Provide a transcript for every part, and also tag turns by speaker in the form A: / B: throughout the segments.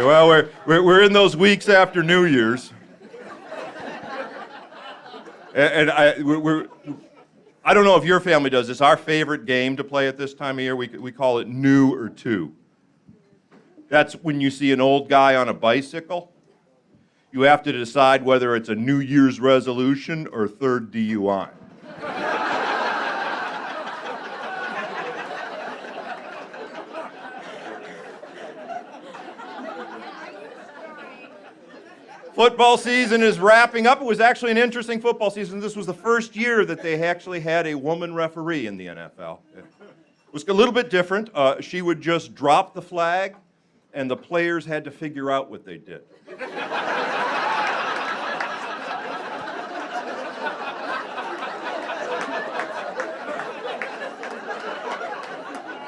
A: Well, we're in those weeks after New Year's, and I don't know if your family does this. Our favorite game to play at this time of year, we call it New or Two. That's when you see an old guy on a bicycle. You have to decide whether it's a New Year's resolution or third DUI. Football season is wrapping up. It was actually an interesting football season. This was the first year that they actually had a woman referee in the NFL. It was a little bit different. She would just drop the flag, and the players had to figure out what they did.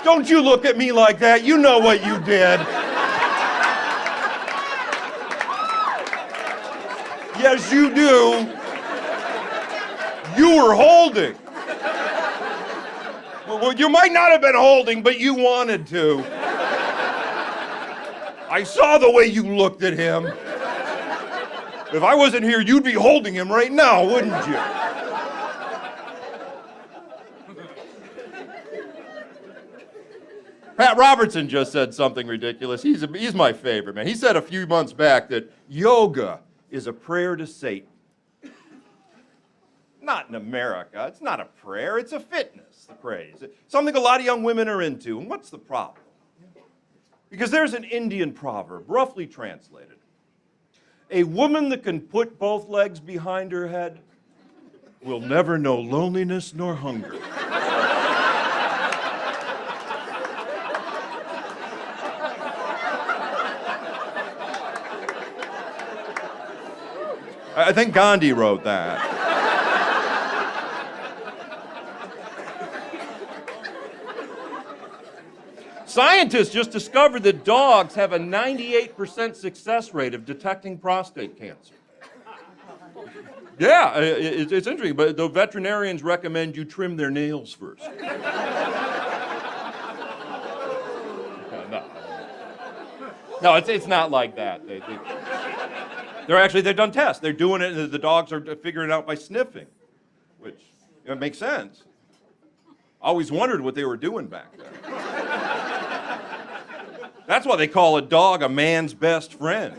A: Don't you look at me like that. You know what you did. Yes, you do. You were holding. Well, you might not have been holding, but you wanted to. I saw the way you looked at him. If I wasn't here, you'd be holding him right now, wouldn't you? Pat Robertson just said something ridiculous. He's my favorite, man. He said a few months back that yoga is a prayer to Satan. Not in America. It's not a prayer. It's a fitness praise. Something a lot of young women are into. And what's the problem? Because there's an Indian proverb, roughly translated. A woman that can put both legs behind her head will never know loneliness nor hunger. I think Gandhi wrote that. Scientists just discovered that dogs have a 98% success rate of detecting prostate cancer. Yeah, it's interesting, but the veterinarians recommend you trim their nails first. No, it's not like that. They've done tests. They're doing it, and the dogs are figuring it out by sniffing, which makes sense. Always wondered what they were doing back there. That's why they call a dog a man's best friend.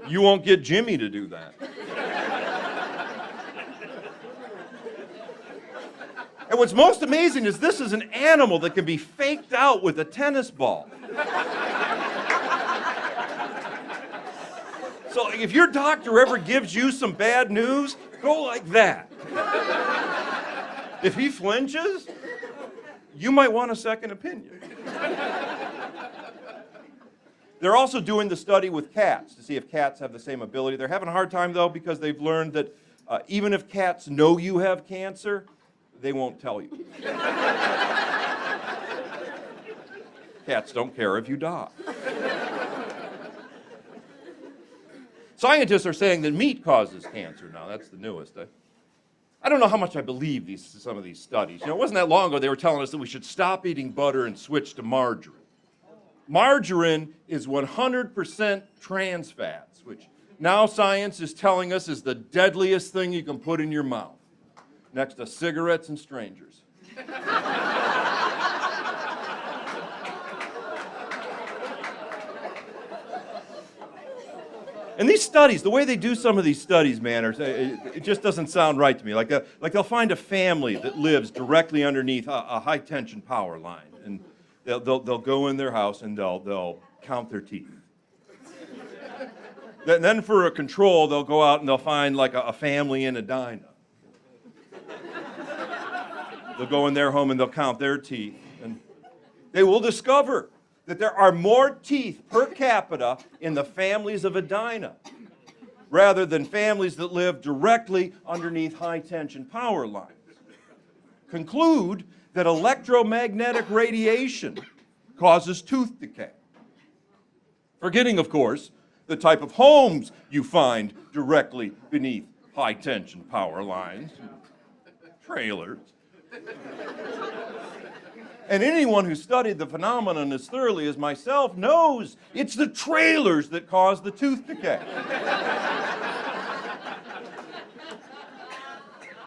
A: You won't get Jimmy to do that. And what's most amazing is this is an animal that can be faked out with a tennis ball. So if your doctor ever gives you some bad news, go like that. If he flinches, you might want a second opinion. They're also doing the study with cats to see if cats have the same ability. They're having a hard time, though, because they've learned that even if cats know you have cancer, they won't tell you. Cats don't care if you die. Scientists are saying that meat causes cancer now. That's the newest. I don't know how much I believe some of these studies. It wasn't that long ago they were telling us that we should stop eating butter and switch to margarine. Margarine is 100% trans fats, which now science is telling us is the deadliest thing you can put in your mouth, next to cigarettes and strangers. And these studies, the way they do some of these studies, man, it just doesn't sound right to me. Like they'll find a family that lives directly underneath a high-tension power line, and they'll go in their house and they'll count their teeth. Then for a control, they'll go out and they'll find like a family in Edina. They'll go in their home and they'll count their teeth, and they will discover that there are more teeth per capita in the families of Edina rather than families that live directly underneath high-tension power lines. Conclude that electromagnetic radiation causes tooth decay. Forgetting, of course, the type of homes you find directly beneath high-tension power lines, trailers. And anyone who studied the phenomenon as thoroughly as myself knows it's the trailers that cause the tooth decay.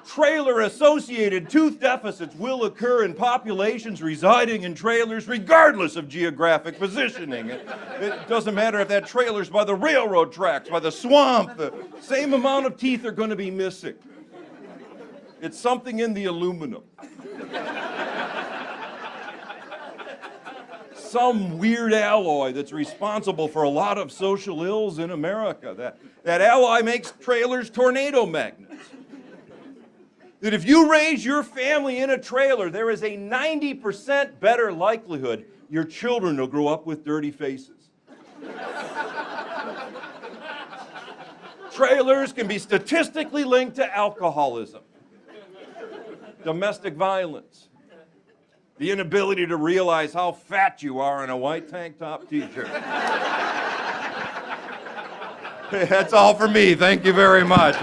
A: Trailer-associated tooth deficits will occur in populations residing in trailers regardless of geographic positioning. It doesn't matter if that trailer's by the railroad tracks, by the swamp, the same amount of teeth are going to be missing. It's something in the aluminum. Some weird alloy that's responsible for a lot of social ills in America. That alloy makes trailers tornado magnets. That if you raise your family in a trailer, there is a 90% better likelihood your children will grow up with dirty faces. Trailers can be statistically linked to alcoholism, domestic violence, the inability to realize how fat you are in a white tank top t-shirt. Hey, that's all for me. Thank you very much.